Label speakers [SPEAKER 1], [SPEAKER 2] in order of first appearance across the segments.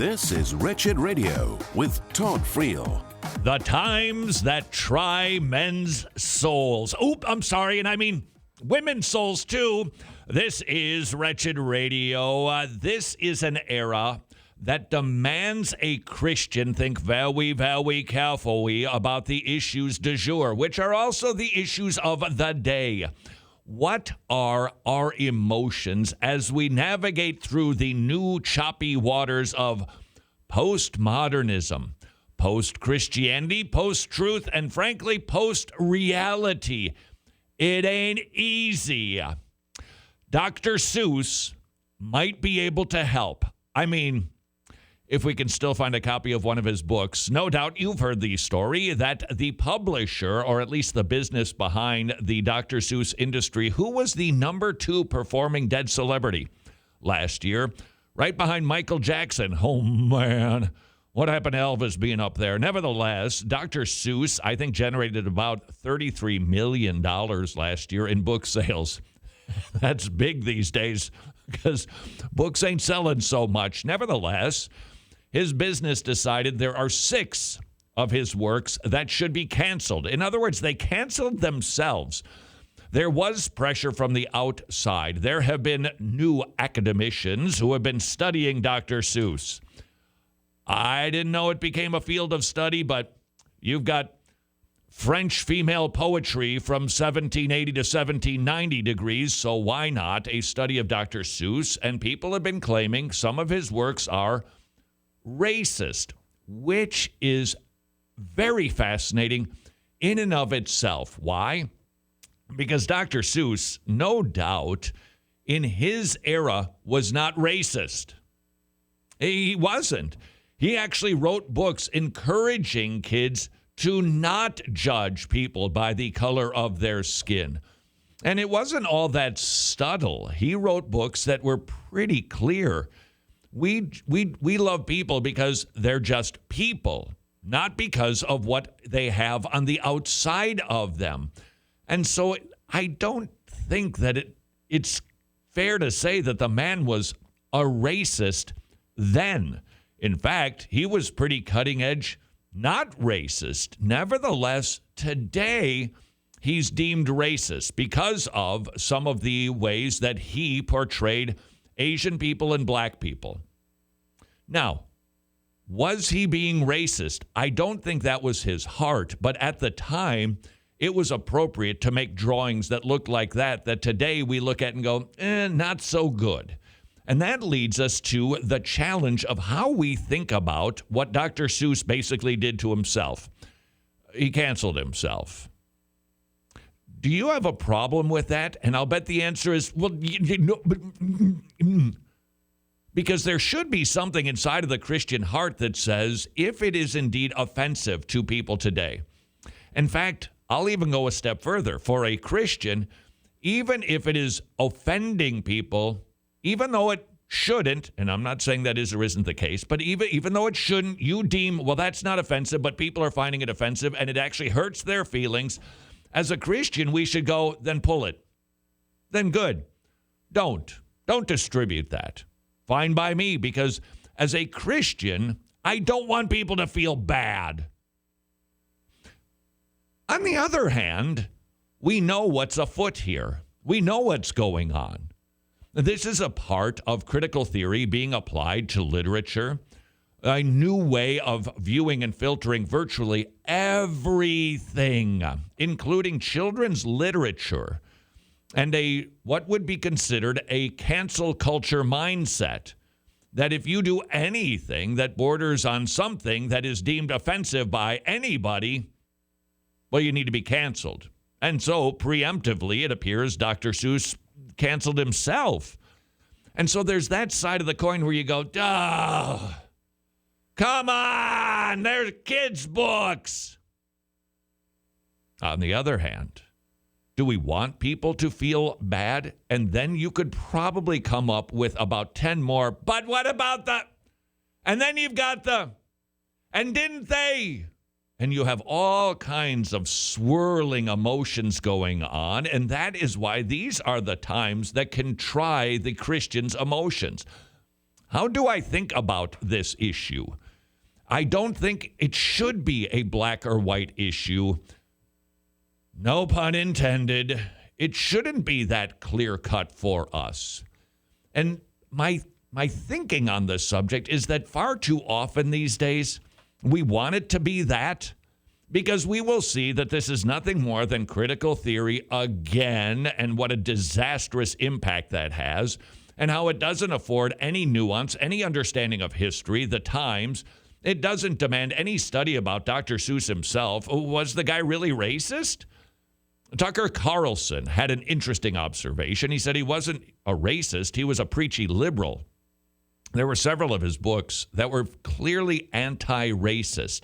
[SPEAKER 1] This is Wretched Radio with Todd Friel.
[SPEAKER 2] The times that try men's souls. I'm sorry, and I mean women's souls too. This is Wretched Radio. This is an era that demands a Christian think very carefully about the issues du jour, which are also the issues of the day. What are our emotions as we navigate through the new choppy waters of postmodernism, post-Christianity, post-truth, and frankly, post-reality? It ain't easy. Dr. Seuss might be able to help. I mean, if we can still find a copy of one of his books. No doubt you've heard the story that the publisher, or at least the business behind the Dr. Seuss industry, who was the number 2 performing dead celebrity last year, right behind Michael Jackson. Oh, man. What happened to Elvis being up there? Nevertheless, Dr. Seuss, I think, generated about $33 million last year in book sales. That's big these days because books ain't selling so much. Nevertheless, his business decided there are 6 of his works that should be canceled. In other words, they canceled themselves. There was pressure from the outside. There have been new academicians who have been studying Dr. Seuss. I didn't know it became a field of study, but you've got French female poetry from 1780 to 1790 degrees, so why not a study of Dr. Seuss? And people have been claiming some of his works are racist, which is very fascinating in and of itself. Why? Because Dr. Seuss, no doubt, in his era was not racist. He wasn't. He actually wrote books encouraging kids to not judge people by the color of their skin. And it wasn't all that subtle. He wrote books that were pretty clear. We love people because they're just people, not because of what they have on the outside of them. And so I don't think that it's fair to say that the man was a racist then. In fact, he was pretty cutting edge, not racist. Nevertheless, today he's deemed racist because of some of the ways that he portrayed Asian people and black people. Now, was he being racist? I don't think that was his heart, but at the time, it was appropriate to make drawings that looked like that today we look at and go, not so good. And that leads us to the challenge of how we think about what Dr. Seuss basically did to himself. He canceled himself. Do you have a problem with that? And I'll bet the answer is, well, because there should be something inside of the Christian heart that says, if it is indeed offensive to people today. In fact, I'll even go a step further. For a Christian, even if it is offending people, even though it shouldn't, and I'm not saying that is or isn't the case, but even though it shouldn't, you deem, well, that's not offensive, but people are finding it offensive, and it actually hurts their feelings. As a Christian, we should go, then pull it. Then good. Don't distribute that. Fine by me, because as a Christian, I don't want people to feel bad. On the other hand, we know what's afoot here. We know what's going on. This is a part of critical theory being applied to literature, a new way of viewing and filtering virtually everything, including children's literature, and what would be considered a cancel culture mindset, that if you do anything that borders on something that is deemed offensive by anybody, well, you need to be canceled. And so, preemptively, it appears Dr. Seuss canceled himself. And so there's that side of the coin where you go, duh, come on, they're kids' books. On the other hand, do we want people to feel bad? And then you could probably come up with about 10 more, but what about the, and then you've got the, and didn't they? And you have all kinds of swirling emotions going on. And that is why these are the times that can try the Christian's emotions. How do I think about this issue? I don't think it should be a black or white issue. No pun intended. It shouldn't be that clear-cut for us. And my thinking on this subject is that far too often these days, we want it to be that, because we will see that this is nothing more than critical theory again, and what a disastrous impact that has, and how it doesn't afford any nuance, any understanding of history, the times. It doesn't demand any study about Dr. Seuss himself. Was the guy really racist? Tucker Carlson had an interesting observation. He said he wasn't a racist. He was a preachy liberal. There were several of his books that were clearly anti-racist.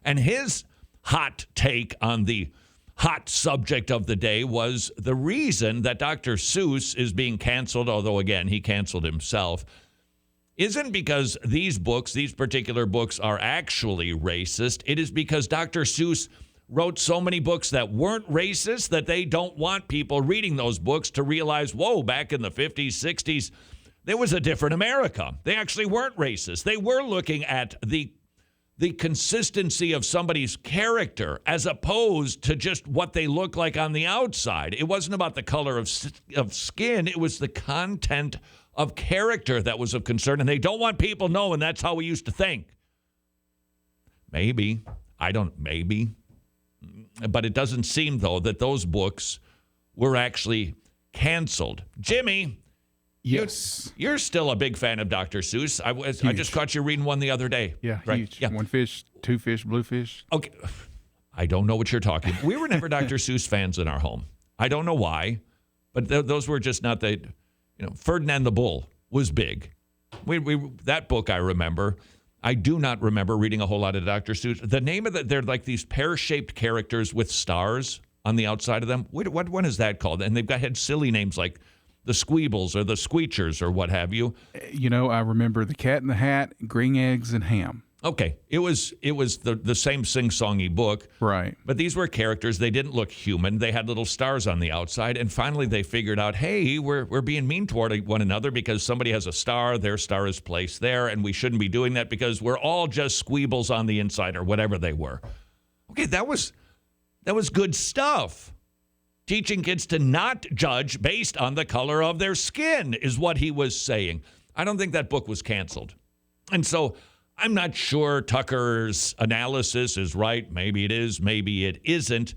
[SPEAKER 2] And his hot take on the hot subject of the day was the reason that Dr. Seuss is being canceled, although, again, he canceled himself, isn't because these particular books are actually racist. It is because Dr. Seuss wrote so many books that weren't racist that they don't want people reading those books to realize, whoa, back in the 50s, 60s, there was a different America. They actually weren't racist. They were looking at the consistency of somebody's character as opposed to just what they look like on the outside. It wasn't about the color of skin. It was the content of character that was of concern, and they don't want people knowing that's how we used to think. Maybe. But it doesn't seem, though, that those books were actually canceled. Jimmy,
[SPEAKER 3] yes,
[SPEAKER 2] you're still a big fan of Dr. Seuss. I just caught you reading one the other day.
[SPEAKER 3] Yeah,
[SPEAKER 2] right?
[SPEAKER 3] Huge.
[SPEAKER 2] Yeah.
[SPEAKER 3] One fish, two fish, blue fish.
[SPEAKER 2] Okay. I don't know what you're talking about. We were never Dr. Seuss fans in our home. I don't know why, but those were just not the, Ferdinand the Bull was big. That book I remember. I do not remember reading a whole lot of Dr. Seuss. The name of they're like these pear-shaped characters with stars on the outside of them. What one is that called? And they've had silly names like the Squeebles or the Squeechers or what have you.
[SPEAKER 3] I remember the Cat in the Hat, Green Eggs, and Ham.
[SPEAKER 2] Okay. It was the same sing-songy book.
[SPEAKER 3] Right.
[SPEAKER 2] But these were characters. They didn't look human. They had little stars on the outside. And finally they figured out, hey, we're being mean toward one another because somebody has a star, their star is placed there, and we shouldn't be doing that because we're all just Squeebles on the inside or whatever they were. Okay, that was good stuff. Teaching kids to not judge based on the color of their skin is what he was saying. I don't think that book was canceled. And so I'm not sure Tucker's analysis is right. Maybe it is, maybe it isn't.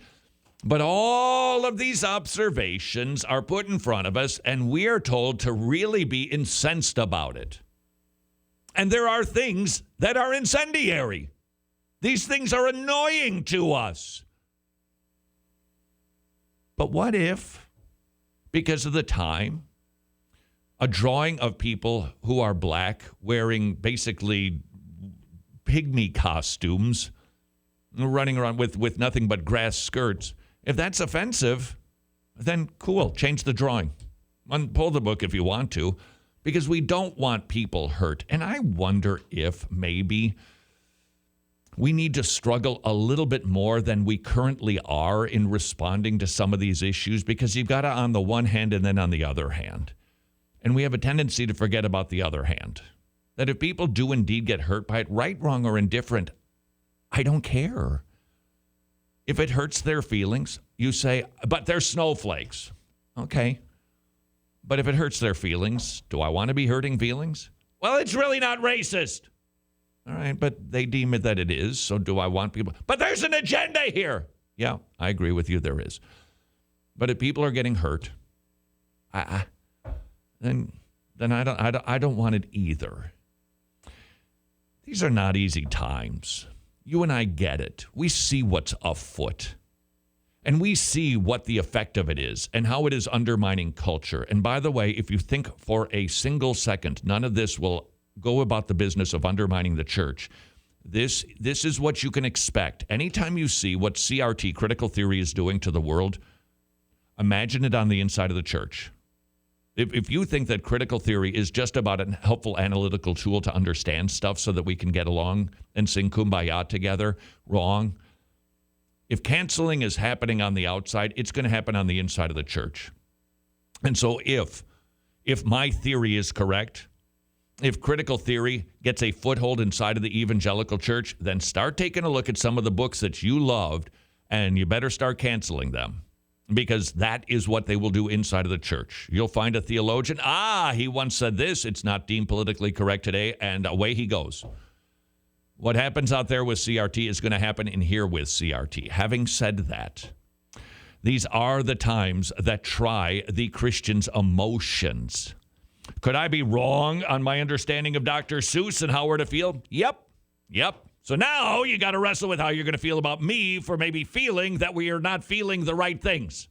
[SPEAKER 2] But all of these observations are put in front of us, and we are told to really be incensed about it. And there are things that are incendiary. These things are annoying to us. But what if, because of the time, a drawing of people who are black wearing basically pygmy costumes, running around with nothing but grass skirts, if that's offensive, then cool, change the drawing. Pull the book if you want to, because we don't want people hurt. And I wonder if maybe we need to struggle a little bit more than we currently are in responding to some of these issues, because you've got to on the one hand and then on the other hand. And we have a tendency to forget about the other hand. That if people do indeed get hurt by it, right, wrong, or indifferent, I don't care. If it hurts their feelings, you say, but they're snowflakes. Okay. But if it hurts their feelings, do I want to be hurting feelings? Well, it's really not racist. All right, but they deem it that it is, so do I want people? But there's an agenda here. Yeah, I agree with you, there is. But if people are getting hurt, then I don't want it either. These are not easy times. You and I get it. We see what's afoot. And we see what the effect of it is and how it is undermining culture. And by the way, if you think for a single second, none of this will go about the business of undermining the church, this is what you can expect. Anytime you see what CRT, critical theory, is doing to the world, imagine it on the inside of the church. If you think that critical theory is just about a helpful analytical tool to understand stuff so that we can get along and sing Kumbaya together, wrong. If canceling is happening on the outside, it's going to happen on the inside of the church. And so if my theory is correct, if critical theory gets a foothold inside of the evangelical church, then start taking a look at some of the books that you loved, and you better start canceling them, because that is what they will do inside of the church. You'll find a theologian, he once said this, it's not deemed politically correct today, and away he goes. What happens out there with CRT is going to happen in here with CRT. Having said that, these are the times that try the Christian's emotions. Could I be wrong on my understanding of Dr. Seuss and how we're to feel? Yep. So now you got to wrestle with how you're going to feel about me for maybe feeling that we are not feeling the right things.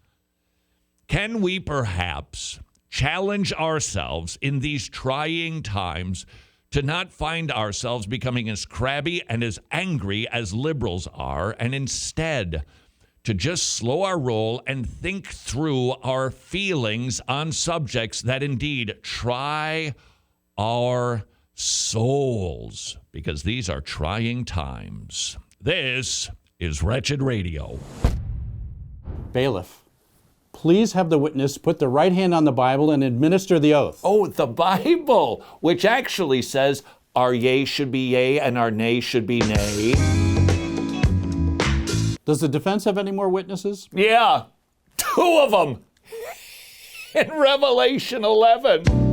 [SPEAKER 2] Can we perhaps challenge ourselves in these trying times to not find ourselves becoming as crabby and as angry as liberals are, and instead to just slow our roll and think through our feelings on subjects that indeed try our souls, because these are trying times. This is Wretched Radio.
[SPEAKER 4] Bailiff, please have the witness put the right hand on the Bible and administer the oath.
[SPEAKER 5] Oh, the Bible, which actually says our yea should be yea and our nay should be nay.
[SPEAKER 4] Does the defense have any more witnesses?
[SPEAKER 5] Yeah, 2 of them in Revelation 11.